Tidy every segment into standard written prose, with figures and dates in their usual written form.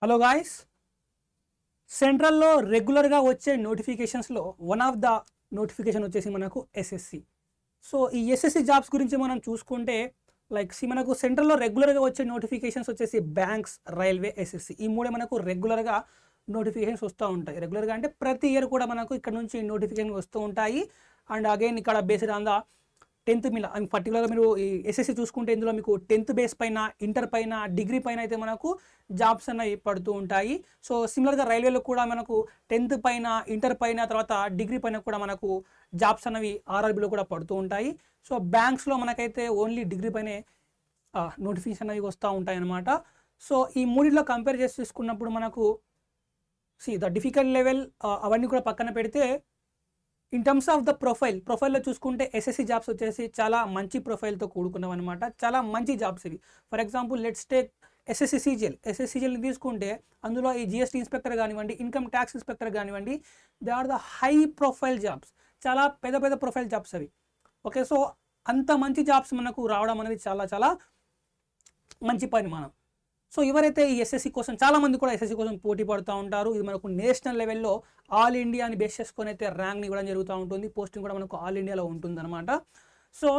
Hello guys, సెంట్రల్లో రెగ్యులర్గా వచ్చే నోటిఫికేషన్స్లో వన్ ఆఫ్ ద నోటిఫికేషన్ వచ్చేసి మనకు ఎస్ఎస్సి. సో ఈ ఎస్ఎస్సి జాబ్స్ గురించి మనం చూసుకుంటే మనకు సెంట్రల్లో రెగ్యులర్గా వచ్చే నోటిఫికేషన్స్ వచ్చేసి బ్యాంక్స్, రైల్వే, ఎస్ఎస్సి ఈ మూడే మనకు రెగ్యులర్గా నోటిఫికేషన్స్ వస్తూ ఉంటాయి. రెగ్యులర్గా అంటే ప్రతి ఇయర్ కూడా మనకు ఇక్కడ నుంచి నోటిఫికేషన్ వస్తూ ఉంటాయి. అండ్ అగైన్ ఇక్కడ బేస్డ్ ఆన్ ద 10th మీద పర్టికులర్గా మీరు ఈ ఎస్ఎస్సి చూసుకుంటే ఇందులో మీకు 10th బేస్ పైన, ఇంటర్ పైన, డిగ్రీ పైన అయితే మనకు జాబ్స్ అనేవి పడుతూ ఉంటాయి. సో సిమిలర్గా రైల్వేలో కూడా మనకు 10th పైన, ఇంటర్ పైన, తర్వాత డిగ్రీ పైన కూడా మనకు జాబ్స్ అనేవి ఆర్ఆర్బీలో కూడా పడుతూ ఉంటాయి. సో బ్యాంక్స్లో మనకైతే ఓన్లీ డిగ్రీ పైనే నోటిఫికేషన్ అనేవి వస్తూ ఉంటాయి అన్నమాట. సో ఈ మూడిట్లో కంపేర్ చేసి చూసుకున్నప్పుడు మనకు ద డిఫికల్ట్ లెవెల్ అవన్నీ కూడా పక్కన పెడితే ఇన్ టర్మ్స్ ఆఫ్ ద ప్రొఫైల్లో చూసుకుంటే ఎస్ఎస్సి జాబ్స్ వచ్చేసి చాలా మంచి ప్రొఫైల్తో కూడుకున్నాం అనమాట. చాలా మంచి జాబ్స్ ఇవి. For example let's take SSC సిజిఎల్ని తీసుకుంటే అందులో ఈ జిఎస్టీ ఇన్స్పెక్టర్ కానివ్వండి, ఇన్కమ్ ట్యాక్స్ ఇన్స్పెక్టర్ కానివ్వండి, they are the high profile jobs. చాలా పెద్ద పెద్ద ప్రొఫైల్ జాబ్స్ అవి. ఓకే, సో అంత మంచి జాబ్స్ మనకు రావడం అనేది చాలా చాలా మంచి పని మనం. సో ఎవరైతే ఈ ఎస్ఎస్సి కోసం, చాలామంది కూడా ఎస్ఎస్సి కోసం పోటీ పడుతూ ఉంటారు. ఇది మనకు నేషనల్ లెవెల్లో ఆల్ ఇండియాని బేస్ చేసుకొని అయితే ర్యాంక్ని ఇవ్వడం జరుగుతూ ఉంటుంది. పోస్టింగ్ కూడా మనకు ఆల్ ఇండియాలో ఉంటుందన్నమాట. సో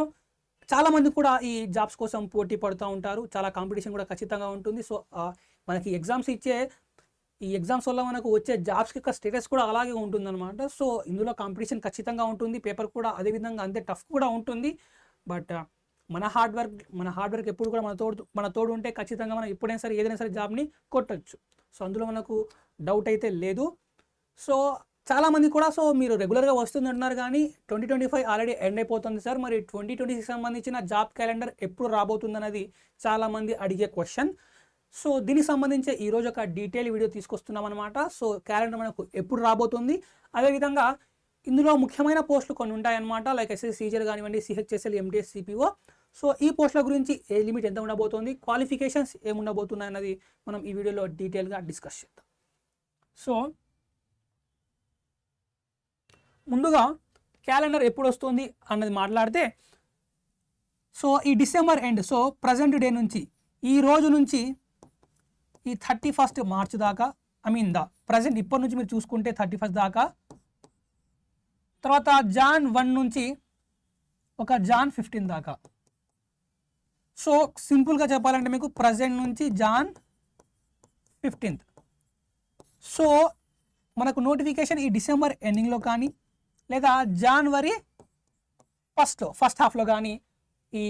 చాలామంది కూడా ఈ జాబ్స్ కోసం పోటీ పడుతూ ఉంటారు. చాలా కాంపిటీషన్ కూడా ఖచ్చితంగా ఉంటుంది. సో మనకి ఎగ్జామ్స్ ఇచ్చే ఈ ఎగ్జామ్స్ వల్ల మనకు వచ్చే జాబ్స్ యొక్క స్టేటస్ కూడా అలాగే ఉంటుందన్నమాట. సో ఇందులో కాంపిటీషన్ ఖచ్చితంగా ఉంటుంది. పేపర్ కూడా అదేవిధంగా అంతే టఫ్ కూడా ఉంటుంది. బట్ మన హార్డ్ వర్క్ ఎప్పుడు కూడా మన తోడు ఉంటే ఖచ్చితంగా మనం ఎప్పుడైనా సరే ఏదైనా సరే జాబ్ని కొట్టచ్చు. సో అందులో మనకు డౌట్ అయితే లేదు. సో చాలామంది కూడా మీరు రెగ్యులర్గా వస్తుంది అంటున్నారు, కానీ 2025 ఆల్రెడీ ఎండ్ అయిపోతుంది సార్, మరి 2026 సంబంధించిన జాబ్ క్యాలెండర్ ఎప్పుడు రాబోతుంది అనేది చాలామంది అడిగే క్వశ్చన్. సో దీనికి సంబంధించి ఈరోజు ఒక డీటెయిల్ వీడియో తీసుకొస్తున్నాం అనమాట. సో క్యాలెండర్ మనకు ఎప్పుడు రాబోతుంది, అదేవిధంగా ఇందులో ముఖ్యమైన పోస్టులు కొన్ని ఉంటాయన్నమాట. లైక్ ఎస్ఎస్సి సిజిఎల్ కానివ్వండి, సిహెచ్ఎస్ఎల్, ఎంటీఎస్, సిపిఓ. సో ఈ పోస్టుల గురించి ఏ లిమిట్ ఎంత ఉండబోతోంది, క్వాలిఫికేషన్స్ ఏముండబోతున్నాయి అన్నది మనం ఈ వీడియోలో డీటెయిల్గా డిస్కస్ చేద్దాం. సో ముందుగా క్యాలెండర్ ఎప్పుడు వస్తుంది అన్నది మాట్లాడితే, సో ఈ December end, so present day నుంచి, ఈ రోజు నుంచి ఈ 31st మార్చ్ దాకా, ప్రజెంట్ ఇప్పటి నుంచి మీరు చూసుకుంటే 31st దాకా, తర్వాత జాన్ 1 నుంచి ఒక జాన్ 15 దాకా. సో సింపుల్గా చెప్పాలంటే మీకు ప్రజెంట్ నుంచి జాన్ 15th. సో మనకు నోటిఫికేషన్ ఈ డిసెంబర్ ఎండింగ్లో కానీ లేదా జనవరి ఫస్ట్ హాఫ్లో కానీ ఈ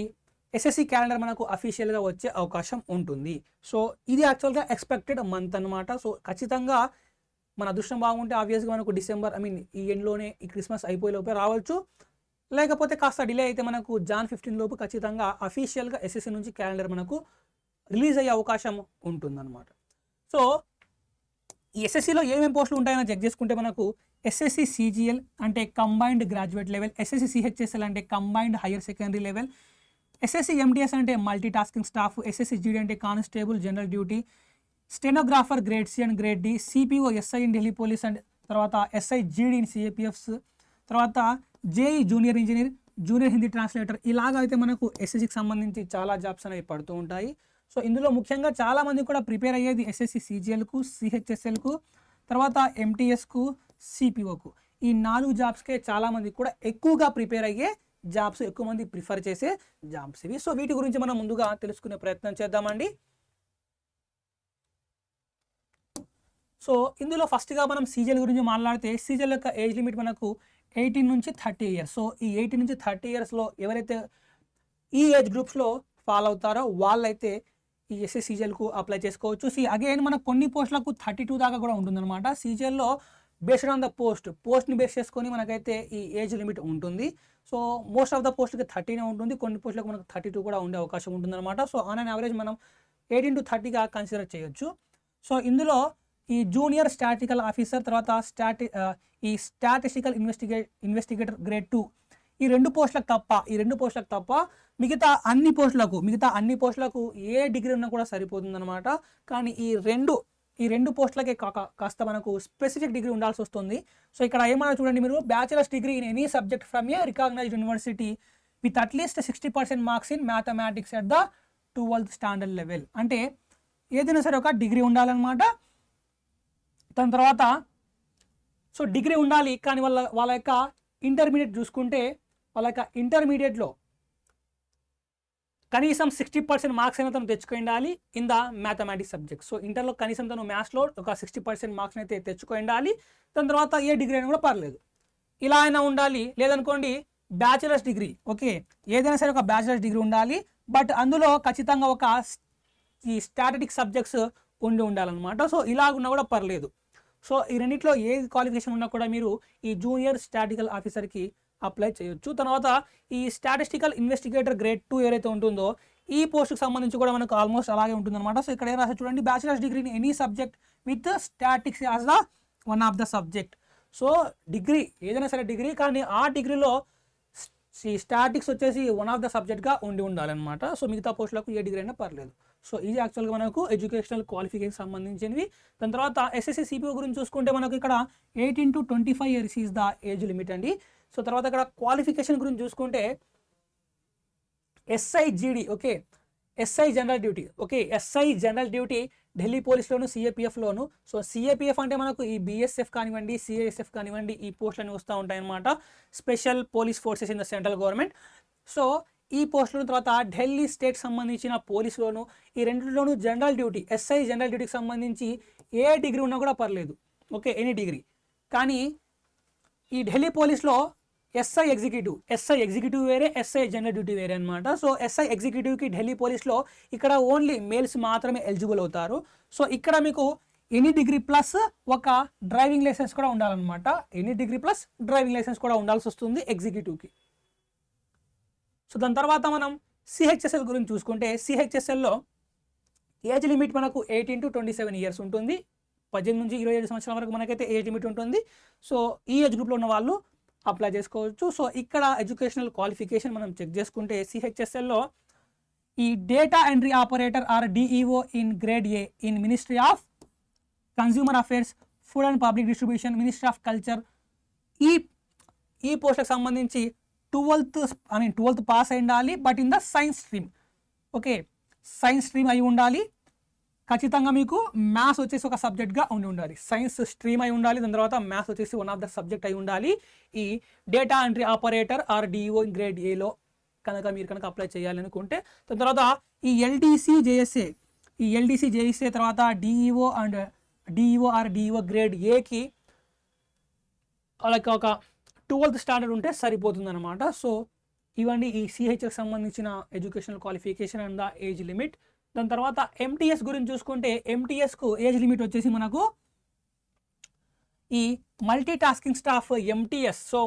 ఎస్ఎస్సి క్యాలెండర్ మనకు అఫీషియల్గా వచ్చే అవకాశం ఉంటుంది. సో ఇది యాక్చువల్గా ఎక్స్పెక్టెడ్ మంత్ అనమాట. సో ఖచ్చితంగా మన అదృష్టం బాగుంటే ఆబ్వియస్గా మనకు డిసెంబర్ ఈ ఎండ్లోనే, ఈ క్రిస్మస్ అయిపోయేలోపే రావచ్చు. లేకపోతే కాస్త డిలే అయితే మనకు జాన్ 15 లోపు ఖచ్చితంగా అఫీషియల్గా ఎస్ఎస్సి నుంచి క్యాలెండర్ మనకు రిలీజ్ అయ్యే అవకాశం ఉంటుందన్నమాట. సో ఈ ఎస్ఎస్సిలో ఏమేమి పోస్టులు ఉంటాయని చెక్ చేసుకుంటే మనకు ఎస్ఎస్సి సిజిఎల్ అంటే combined graduate level, SSC CHSL అంటే combined higher secondary level, SSC MTS అంటే multi tasking staff, SSC GD అంటే constable general duty, stenographer grade C and grade D, CPO SI in Delhi police and తర్వాత SI GD in CAPFs, తర్వాత JE junior engineer, junior Hindi translator. ఇలాగా అయితే మనకు ఎస్ఎస్సికి సంబంధించి చాలా jobs అనేవి పడుతూ ఉంటాయి. సో ఇందులో ముఖ్యంగా చాలామంది కూడా ప్రిపేర్ అయ్యేది ఎస్ఎస్సి సిజిఎల్కు, సిహెచ్ఎస్ఎల్కు, తర్వాత ఎంటీఎస్కు, సిపిఓకు. ఈ 4 జాబ్స్కే చాలామంది కూడా ఎక్కువగా ప్రిపేర్ అయ్యే జాబ్స్, ఎక్కువ మంది ప్రిఫర్ చేసే జాబ్స్ ఇవి. సో వీటి గురించి మనం ముందుగా తెలుసుకునే ప్రయత్నం చేద్దామండి. సో ఇందులో ఫస్ట్గా మనం సిజిఎల్ గురించి మాట్లాడితే, సిజిఎల్ యొక్క ఏజ్ లిమిట్ మనకు 18 నుంచి 30 ఇయర్స్. సో ఈ 18 నుంచి 30 ఇయర్స్లో ఎవరైతే ఈ ఏజ్ గ్రూప్స్లో ఫాలో అవుతారో వాళ్ళైతే ఈ ఎస్ఎస్సి సిజిఎల్కు అప్లై చేసుకోవచ్చు. అగైన్ మన కొన్ని పోస్టులకు 32 దాకా కూడా ఉంటుందన్నమాట. సిజిఎల్లో బేస్డ్ ఆన్ ద పోస్ట్ని బేస్ చేసుకొని మనకైతే ఈ ఏజ్ లిమిట్ ఉంటుంది. సో మోస్ట్ ఆఫ్ ద పోస్ట్కి 30 ఉంటుంది, కొన్ని పోస్టులకు మనకు 32 కూడా ఉండే అవకాశం ఉంటుందన్నమాట. సో ఆన్ అన్ యావరేజ్ మనం 18 to 30గా కన్సిడర్ చేయొచ్చు. సో ఇందులో ఈ జూనియర్ స్టాటిస్టికల్ ఆఫీసర్, తర్వాత ఈ స్టాటిస్టికల్ ఇన్వెస్టిగేటర్ గ్రేడ్ 2 ఈ రెండు పోస్టులకు తప్ప మిగతా అన్ని పోస్టులకు ఏ డిగ్రీ ఉన్నా కూడా సరిపోతుందన్నమాట. కానీ ఈ రెండు పోస్టులకే కాస్త మనకు స్పెసిఫిక్ డిగ్రీ ఉండాల్సి వస్తుంది. సో ఇక్కడ ఏమన్నా చూడండి, మీరు bachelor's degree in any subject from a recognized university with at least 60% marks in mathematics at the 12th standard level. అంటే ఏదైనా సరే ఒక డిగ్రీ ఉండాలన్నమాట. దాని తర్వాత సో డిగ్రీ ఉండాలి, కానీ వాళ్ళ యొక్క ఇంటర్మీడియట్ చూసుకుంటే వాళ్ళ యొక్క ఇంటర్మీడియట్లో కనీసం 60% మార్క్స్ అయినా తను తెచ్చుకోండాలి in the mathematics subject. So ఇంటర్లో కనీసం తను మ్యాథ్స్లో ఒక 60% మార్క్స్ అయితే తెచ్చుకోండాలి. దాని తర్వాత ఏ డిగ్రీ అయినా కూడా పర్లేదు, ఇలా అయినా ఉండాలి. లేదనుకోండి బ్యాచిలర్స్ డిగ్రీ, ఓకే, ఏదైనా సరే ఒక బ్యాచిలర్స్ డిగ్రీ ఉండాలి, బట్ అందులో ఖచ్చితంగా ఒక ఈ స్టాటిస్టిక్స్ సబ్జెక్ట్స్ ఉండాలన్నమాట. సో ఇలాగున్నా కూడా పర్లేదు. సో ఈ రెండిట్లో ఏ క్వాలిఫికేషన్ ఉన్నా కూడా మీరు ఈ జూనియర్ స్టాటిస్టికల్ ఆఫీసర్కి అప్లై చేయొచ్చు. తర్వాత ఈ స్టాటిస్టికల్ ఇన్వెస్టిగేటర్ గ్రేడ్ 2 ఏదైతే ఉంటుందో ఈ పోస్ట్కి సంబంధించి కూడా మనకు ఆల్మోస్ట్ అలాగే ఉంటుందన్నమాట. సో ఇక్కడ ఏం రాసి చూడండి, bachelors degree in any subject with statics as the one of the subject. So degree ఏదైనా సరే డిగ్రీ, కానీ ఆ డిగ్రీలో ఈ స్టాటిక్స్ వచ్చేసి వన్ ఆఫ్ ద సబ్జెక్ట్గా ఉండాలన్నమాట. సో మిగతా పోస్టులకు ఏ డిగ్రీ అయినా పర్లేదు. సో ఇది యాక్చువల్గా మనకు ఎడ్యుకేషనల్ క్వాలిఫికేషన్ సంబంధించినవి. దాని తర్వాత ఎస్ఎస్సి సిపిఓ గురించి చూసుకుంటే మనకు ఇక్కడ 18 to 25 years is the age limit అండి. సో తర్వాత ఇక్కడ క్వాలిఫికేషన్ గురించి చూసుకుంటే SIGD, okay, SI general duty, okay, SI general duty Delhi పోలీస్లోను CAPFలోను. సో CAPF అంటే మనకు ఈ BSF కానివ్వండి, CISF కానివ్వండి, ఈ పోస్టులన్నీ వస్తూ ఉంటాయి అన్నమాట, special police forces in the central government. So ఈ పోస్టుల తర్వాత ఢిల్లీ స్టేట్ సంబంధించిన పోలీసులోను, ఈ రెండింటిలోనూ జనరల్ డ్యూటీ SI జనరల్ డ్యూటీకి సంబంధించి ఏ డిగ్రీ ఉన్నా కూడా పర్లేదు, ఓకే, ఎనీ డిగ్రీ. కానీ ఈ ఢిల్లీ పోలీస్లో SI ఎగ్జిక్యూటివ్ వేరే, SI జనరల్ డ్యూటీ వేరే అనమాట. సో SI ఎగ్జిక్యూటివ్కి ఢిల్లీ పోలీస్లో ఇక్కడ ఓన్లీ మేల్స్ మాత్రమే ఎలిజిబుల్ అవుతారు. సో ఇక్కడ మీకు ఎనీ డిగ్రీ ప్లస్ ఒక డ్రైవింగ్ లైసెన్స్ కూడా ఉండాలన్నమాట. Any degree plus driving licence కూడా ఉండాల్సి వస్తుంది ఎగ్జిక్యూటివ్కి. సో దాని తర్వాత మనం CHSL గురించి చూసుకుంటే CHSLలో ఏజ్ లిమిట్ మనకు 18 to 27 ఇయర్స్ ఉంటుంది. 18 నుంచి 27 సంవత్సరాల వరకు మనకైతే ఏజ్ లిమిట్ ఉంటుంది. సో ఈ ఏజ్ గ్రూప్లో ఉన్న వాళ్ళు అప్లై చేసుకోవచ్చు. సో ఇక్కడ ఎడ్యుకేషనల్ క్వాలిఫికేషన్ మనం చెక్ చేసుకుంటే CHSLలో ఈ data entry operator or DEO in grade A in ministry of consumer affairs, food and public distribution, ministry of culture, ఈ పోస్టులకు సంబంధించి 12th పాస్ అయి ఉండాలి, but in the science stream, okay, science stream అయి ఉండాలి. ఖచ్చితంగా మీకు మ్యాథ్స్ వచ్చేసి ఒక సబ్జెక్ట్గా ఉండాలి, సైన్స్ స్ట్రీమ్ అయి ఉండాలి. దాని తర్వాత మ్యాథ్స్ వచ్చేసి వన్ ఆఫ్ ద సబ్జెక్ట్ అయి ఉండాలి. ఈ data entry operator or DEO in grade Aలో మీరు కనుక అప్లై చేయాలి అనుకుంటే. దాని తర్వాత ఈ LDC JSA తర్వాత DEO ఆర్ DEO గ్రేడ్ Aకి అలాగే ఒక 12th స్టాండర్డ్ ఉంటే సరిపోతుంది అనమాట. సో ఇవన్నీ ఈ CHకి సంబంధించిన educational qualification and the age limit. దాని తర్వాత MTS గురించి చూసుకుంటే MTSకు ఏజ్ లిమిట్ వచ్చేసి మనకు ఈ multi tasking staff MTS. So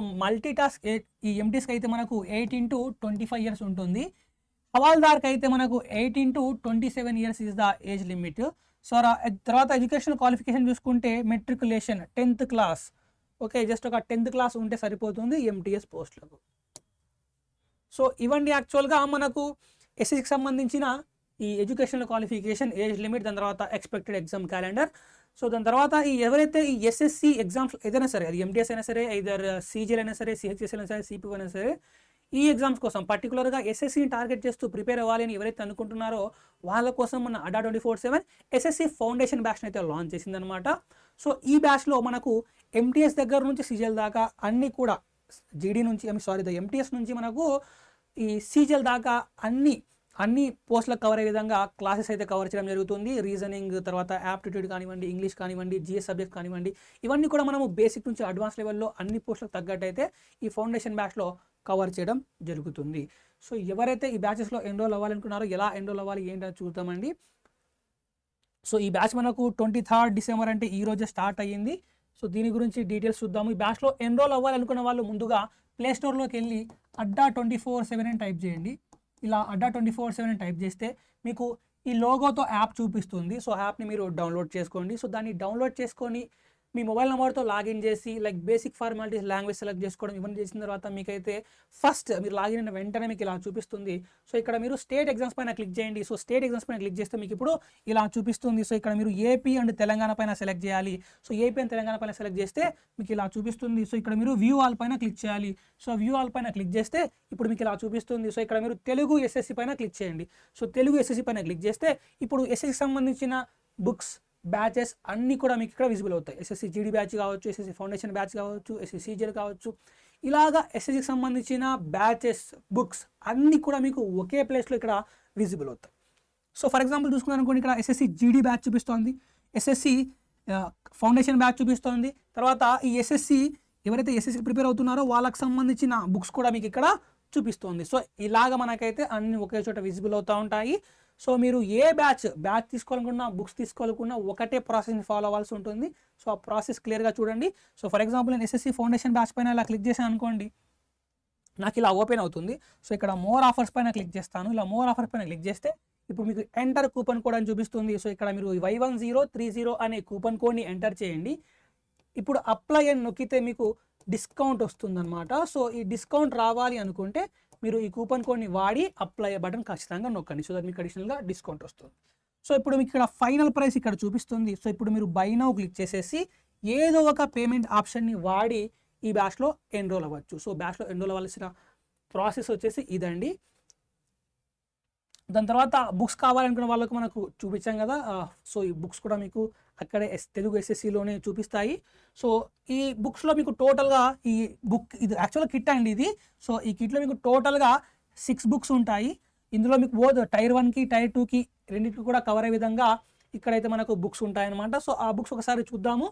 ఈ MTSకి అయితే మనకు 18 to 25 ఇయర్స్ ఉంటుంది. హవాల్దార్కి అయితే మనకు 18 to 27 years is the age limit. So తర్వాత ఎడ్యుకేషనల్ క్వాలిఫికేషన్ చూసుకుంటే matriculation 10th class, okay, just ఒక 10th క్లాస్ ఉంటే సరిపోతుంది MTS పోస్టులకు. సో ఇవన్నీ యాక్చువల్గా మనకు SSCకి సంబంధించిన ఈ ఎడ్యుకేషనల్ క్వాలిఫికేషన్, ఏజ్ లిమిట్, దాని తర్వాత ఎక్స్పెక్టెడ్ ఎగ్జామ్ క్యాలెండర్. సో దాని తర్వాత ఎవరైతే ఈ SSC ఎగ్జామ్స్ ఏదైనా సరే, అది MTS అయినా సరే, ఐదర్ CGL అయినా సరే, CHSL అయినా సరే, CPO అయినా సరే, ఈ ఎగ్జామ్స్ కోసం పర్టికులర్గా SSCని టార్గెట్ చేస్తూ ప్రిపేర్ అవ్వాలి అని ఎవరైతే అనుకుంటున్నారో వాళ్ళ కోసం మన అడ్డా 24/7 SSC ఫౌండేషన్ బ్యాచ్ని అయితే లాంచ్ చేసిందనమాట. సో ఈ బ్యాచ్లో మనకు MTS దగ్గర నుంచి CGL దాకా అన్నీ కూడా MTS నుంచి మనకు ఈ CGL దాకా అన్ని పోస్టులకు కవర్ అయ్యే విధంగా క్లాసెస్ అయితే కవర్ చేయడం జరుగుతుంది. రీజనింగ్, తర్వాత యాప్టిట్యూడ్ కానివ్వండి, ఇంగ్లీష్ కానివ్వండి, GS సబ్జెక్ట్ కానివ్వండి, ఇవన్నీ కూడా మనము బేసిక్ నుంచి అడ్వాన్స్ లెవెల్లో అన్ని పోస్టులకు తగ్గట్టు అయితే ఈ ఫౌండేషన్ బ్యాచ్లో కవర్ చేయడం జరుగుతుంది. సో ఎవరైతే ఈ బ్యాచెస్లో ఎన్రోల్ అవ్వాలనుకున్నారో ఎలా ఎన్రోల్ అవ్వాలి ఏంటని చూద్దామండి. సో ఈ బ్యాచ్ మనకు 23rd డిసెంబర్ అంటే ఈ రోజే స్టార్ట్ అయ్యింది. సో దీని గురించి డీటెయిల్స్ చూద్దాము. ఈ బ్యాచ్లో ఎన్రోల్ అవ్వాలనుకున్న వాళ్ళు ముందుగా ప్లేస్టోర్లోకి వెళ్ళి అడ్డా 24/7 అని టైప్ చేయండి. ఇలా అడ్డా 24/7 అని టైప్ చేస్తే మీకు ఈ లోగోతో యాప్ చూపిస్తుంది. సో యాప్ని మీరు డౌన్లోడ్ చేసుకోండి. సో దాన్ని డౌన్లోడ్ చేసుకొని మీ మొబైల్ నెంబర్తో లాగిన్ చేసి like basic formalities language select చేసుకోవడం ఇవన్నీ చేసిన తర్వాత మీకైతే ఫస్ట్ మీరు లాగిన్ అయిన వెంటనే మీకు ఇలా చూపిస్తుంది. సో ఇక్కడ మీరు స్టేట్ ఎగ్జామ్స్ పైన క్లిక్ చేయండి. సో స్టేట్ ఎగ్జామ్స్ పైన క్లిక్ చేస్తే మీకు ఇప్పుడు ఇలా చూపిస్తుంది. సో ఇక్కడ మీరు ఏపీ అండ్ తెలంగాణ పైన సెలెక్ట్ చేయాలి. సో ఏపీ అండ్ తెలంగాణ పైన సెలెక్ట్ చేస్తే మీకు ఇలా చూపిస్తుంది. సో ఇక్కడ మీరు వ్యూ ఆల్ పైన క్లిక్ చేయాలి. సో వ్యూ ఆల్ పైన క్లిక్ చేస్తే ఇప్పుడు మీకు ఇలా చూపిస్తుంది. సో ఇక్కడ మీరు తెలుగు ఎస్ఎస్సి పైన క్లిక్ చేయండి. సో తెలుగు ఎస్ఎస్సి పైన క్లిక్ చేస్తే ఇప్పుడు ఎస్ఎస్సికి సంబంధించిన బుక్స్ బ్యాచెస్ అన్నీ కూడా మీకు ఇక్కడ విజిబుల్ అవుతాయి. ఎస్ఎస్సి జీడీ బ్యాచ్ కావచ్చు, ఎస్ఎస్సి ఫౌండేషన్ బ్యాచ్ కావచ్చు, ఎస్ఎస్సి సీజీఎల్ కావచ్చు, ఇలాగా ఎస్ఎస్సికి సంబంధించిన బ్యాచెస్ బుక్స్ అన్నీ కూడా మీకు ఒకే ప్లేస్లో ఇక్కడ విజిబుల్ అవుతాయి. సో ఫర్ ఎగ్జాంపుల్ చూసుకున్నాను అనుకోండి, ఇక్కడ ఎస్ఎస్సి జీడీ బ్యాచ్ చూపిస్తోంది, ఎస్ఎస్సి ఫౌండేషన్ బ్యాచ్ చూపిస్తోంది. తర్వాత ఈ ఎస్ఎస్సి ఎవరైతే ఎస్ఎస్సి ప్రిపేర్ అవుతున్నారో వాళ్ళకి సంబంధించిన బుక్స్ కూడా మీకు ఇక్కడ చూపిస్తోంది. సో ఇలాగ మనకైతే అన్ని ఒకే చోట విజిబుల్ అవుతూ ఉంటాయి. సో మీరు ఏ బ్యాచ్ తీసుకోవాలనుకున్నా బుక్స్ తీసుకోవాలనుకున్నా ఒకటే ప్రాసెస్ని ఫాలో అవ్వాల్సి ఉంటుంది. సో ఆ ప్రాసెస్ క్లియర్గా చూడండి. సో ఫర్ ఎగ్జాంపుల్ నేను ఎస్ఎస్సి ఫౌండేషన్ బ్యాచ్ పైన ఇలా క్లిక్ చేశాను అనుకోండి, నాకు ఇలా ఓపెన్ అవుతుంది. సో ఇక్కడ మోర్ ఆఫర్స్ పైన క్లిక్ చేస్తాను. ఇలా మోర్ ఆఫర్స్ పైన క్లిక్ చేస్తే ఇప్పుడు మీకు ఎంటర్ కూపన్ కోడ్ అని చూపిస్తుంది. సో ఇక్కడ మీరు Y1030 అనే కూపన్ కోడ్ని ఎంటర్ చేయండి. ఇప్పుడు అప్లై అని నొక్కితే మీకు డిస్కౌంట్ వస్తుందన్నమాట. సో ఈ డిస్కౌంట్ రావాలి అనుకుంటే మీరు ఈ కూపన్ కోడ్ని వాడి అప్లై బటన్ ఖచ్చితంగా నొక్కండి. సో దట్ మీకు అడిషనల్గా డిస్కౌంట్ వస్తుంది. సో ఇప్పుడు మీకు ఇక్కడ ఫైనల్ ప్రైస్ ఇక్కడ చూపిస్తుంది. సో ఇప్పుడు మీరు బై నౌ క్లిక్ చేసేసి ఏదో ఒక పేమెంట్ ఆప్షన్ని వాడి ఈ బ్యాచ్లో ఎన్రోల్ అవ్వచ్చు. సో బ్యాచ్లో ఎన్రోల్ అవ్వాల్సిన ప్రాసెస్ వచ్చేసి ఇదండి. దాని తర్వాత బుక్స్ కావాలనుకున్న వాళ్ళకు మనకు చూపించాం కదా. సో ఈ బుక్స్ కూడా మీకు అక్కడే తెలుగు ఎస్ఎస్సిలోనే చూపిస్తాయి. సో ఈ బుక్స్లో మీకు టోటల్గా ఈ బుక్ ఇది యాక్చువల్గా కిట్ అండి ఇది. సో ఈ కిట్లో మీకు టోటల్గా 6 బుక్స్ ఉంటాయి. ఇందులో మీకు బోత్ టైర్ 1కి టైర్ 2కి రెండింటికి కూడా కవర్ అయ్యే విధంగా ఇక్కడైతే మనకు బుక్స్ ఉంటాయన్నమాట. సో ఆ బుక్స్ ఒకసారి చూద్దాము.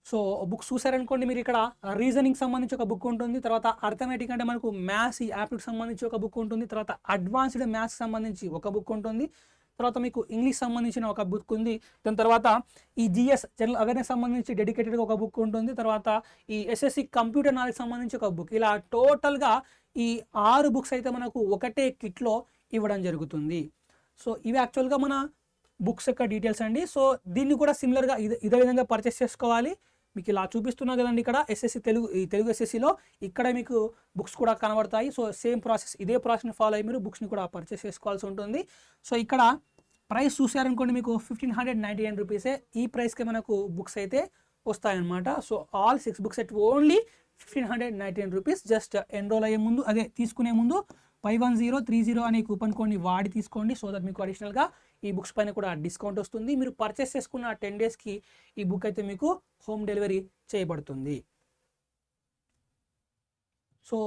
సో బుక్స్ చూసారనుకోండి, మీరు ఇక్కడ రీజనింగ్ సంబంధించి ఒక బుక్ ఉంటుంది, తర్వాత అర్థమెటిక్ అంటే మనకు మ్యాథ్స్ యాప్టిట్యూడ్ సంబంధించి ఒక బుక్ ఉంటుంది, తర్వాత అడ్వాన్స్డ్ మ్యాథ్స్ సంబంధించి ఒక బుక్ ఉంటుంది, తర్వాత మీకు ఇంగ్లీష్ సంబంధించిన ఒక బుక్ ఉంది, దాని తర్వాత ఈ జిఎస్ జనరల్ అవేర్నెస్ సంబంధించి డెడికేటెడ్గా ఒక బుక్ ఉంటుంది, తర్వాత ఈ ఎస్ఎస్సి కంప్యూటర్ నాలెడ్జ్ సంబంధించి ఒక బుక్. ఇలా టోటల్గా ఈ 6 బుక్స్ అయితే మనకు ఒకటే కిట్లో ఇవ్వడం జరుగుతుంది. సో ఇవి యాక్చువల్గా మన బుక్స్ యొక్క డీటెయిల్స్ అండి. సో దీన్ని కూడా సిమిలర్గా ఇదే విధంగా పర్చేస్ చేసుకోవాలి. మీకు ఇలా చూపిస్తున్నా కదండి, ఇక్కడ ఎస్ఎస్సి తెలుగు ఎస్ఎస్సిలో ఇక్కడ మీకు బుక్స్ కూడా కనబడతాయి. సో సేమ్ ప్రాసెస్, ఇదే ప్రాసెస్ని ఫాలో అయ్యి మీరు బుక్స్ని కూడా పర్చేస్ చేసుకోవాల్సి ఉంటుంది. సో ఇక్కడ ప్రైస్ చూసారనుకోండి, మీకు 1599 రూపీసే ఈ ప్రైస్కి మనకు బుక్స్ అయితే వస్తాయన్నమాట. So all 6 books at only 1599 rupees. Just enrol అయ్యే ముందు, అదే తీసుకునే ముందు Y1030 అనే కూపన్ కోడ్ని వాడి తీసుకోండి. సో దట్ మీకు అడిషనల్గా ఈ బుక్స్ పైన కూడా డిస్కౌంట్ వస్తుంది. మీరు పర్చేస్ చేసుకున్న 10 డేస్కి ఈ బుక్ అయితే మీకు హోమ్ డెలివరీ చేయబడుతుంది. సో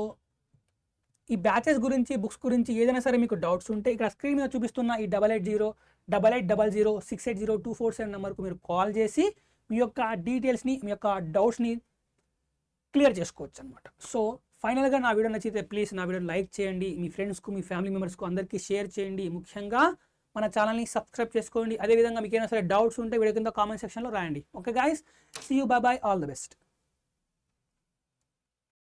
ఈ బ్యాచెస్ గురించి బుక్స్ గురించి ఏదైనా సరే మీకు డౌట్స్ ఉంటే ఇక్కడ స్క్రీన్ మీద చూపిస్తున్న ఈ 880800680247 నెంబర్కు మీరు కాల్ చేసి మీ యొక్క డీటెయిల్స్ని, మీ యొక్క డౌట్స్ని క్లియర్ చేసుకోవచ్చు అనమాట. సో ఫైనల్గా నా వీడియో నచ్చితే ప్లీజ్ నా వీడియో లైక్ చేయండి, మీ ఫ్రెండ్స్కు, మీ ఫ్యామిలీ మెంబర్స్కు అందరికీ షేర్ చేయండి. ముఖ్యంగా మన ఛానల్ని సబ్స్క్రైబ్ చేసుకోండి. అదేవిధంగా మీకు ఏమైనా సరే డౌట్స్ ఉంటే వీడియో కింద కామెంట్ సెక్షన్లో రాయండి. Okay guys, see you, bye bye, all the best.